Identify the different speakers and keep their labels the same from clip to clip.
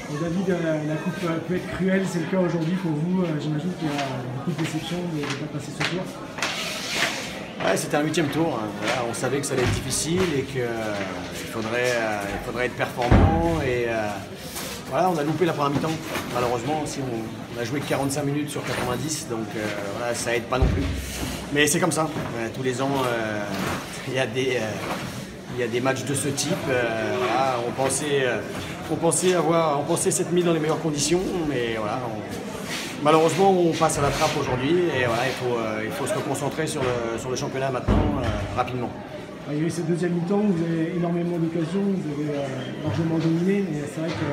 Speaker 1: Et David, la coupe peut être cruelle, c'est le cas aujourd'hui pour vous. J'imagine qu'il y a beaucoup de déception de ne pas passer ce tour.
Speaker 2: Ouais, c'était un 8e tour. Voilà, on savait que ça allait être difficile et qu'il faudrait être performant. Et voilà, on a loupé la première mi-temps. Malheureusement, aussi, on a joué que 45 minutes sur 90, donc voilà, ça aide pas non plus. Mais c'est comme ça. Tous les ans, il y a des matchs de ce type. Voilà, on pensait s'être mis dans les meilleures conditions, mais voilà. Malheureusement, on passe à la trappe aujourd'hui et voilà, il faut se reconcentrer sur le championnat maintenant, rapidement.
Speaker 1: Il y a eu cette deuxième mi-temps, vous avez énormément d'occasions, vous avez largement dominé, mais c'est vrai que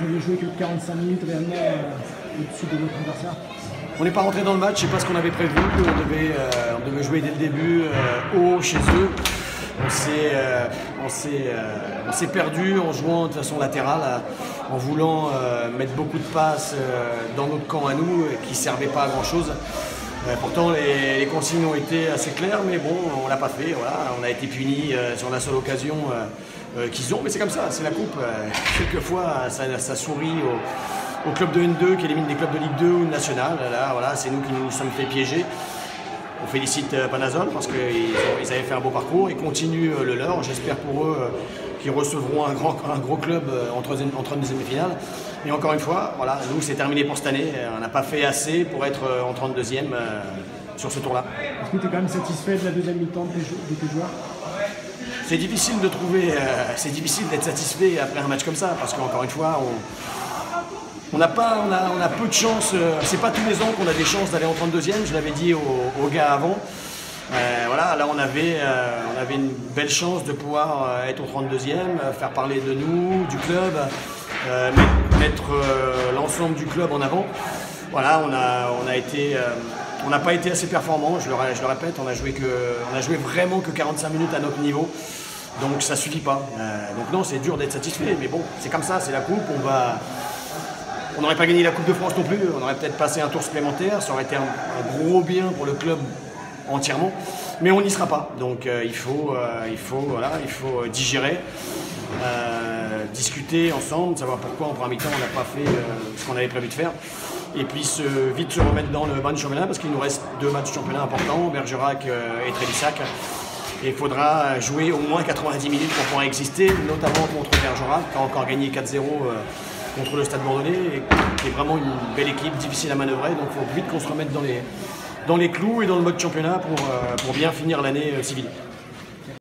Speaker 1: vous avez joué que 45 minutes réellement au-dessus de votre adversaire.
Speaker 2: On n'est pas rentré dans le match, c'est pas ce qu'on avait prévu. On devait jouer dès le début haut chez eux. On s'est perdu en jouant de façon latérale, en voulant mettre beaucoup de passes dans notre camp à nous qui ne servaient pas à grand chose. Pourtant les consignes ont été assez claires, mais bon, on ne l'a pas fait. Voilà. On a été punis sur la seule occasion qu'ils ont, mais c'est comme ça, c'est la coupe. Quelquefois ça sourit au club de N2 qui élimine des clubs de Ligue 2 ou nationale. Là, voilà, c'est nous qui nous sommes fait piéger. On félicite Panazol parce qu'ils avaient fait un beau parcours et continuent le leur. J'espère pour eux qu'ils recevront un gros club en troisième demi-finale. Et encore une fois, voilà, nous c'est terminé pour cette année. On n'a pas fait assez pour être en 32e sur ce tour-là.
Speaker 1: Est-ce que tu es quand même satisfait de la deuxième mi-temps de tes joueurs?
Speaker 2: C'est difficile de trouver, c'est difficile d'être satisfait après un match comme ça parce qu'encore une fois, on a peu de chance, c'est pas tous les ans qu'on a des chances d'aller en 32e, je l'avais dit aux gars avant. Voilà, là on avait une belle chance de pouvoir être au 32e, faire parler de nous, du club, mettre l'ensemble du club en avant. Voilà, on n'a pas été assez performants, je le répète, on a joué vraiment que 45 minutes à notre niveau. Donc ça suffit pas. Donc non, c'est dur d'être satisfait, mais bon, c'est comme ça, c'est la coupe, on n'aurait pas gagné la Coupe de France non plus, on aurait peut-être passé un tour supplémentaire, ça aurait été un gros bien pour le club entièrement, mais on n'y sera pas. Donc il faut digérer, discuter ensemble, savoir pourquoi en première mi-temps on n'a pas fait ce qu'on avait prévu de faire, et puis vite se remettre dans le bain du championnat parce qu'il nous reste 2 matchs de championnat importants, Bergerac et Trélissac. Et il faudra jouer au moins 90 minutes pour pouvoir exister, notamment contre Bergerac, qui a encore gagné 4-0 contre le Stade Bordelais, qui est vraiment une belle équipe, difficile à manœuvrer. Donc il faut vite qu'on se remette dans les clous et dans le mode championnat pour bien finir l'année civile.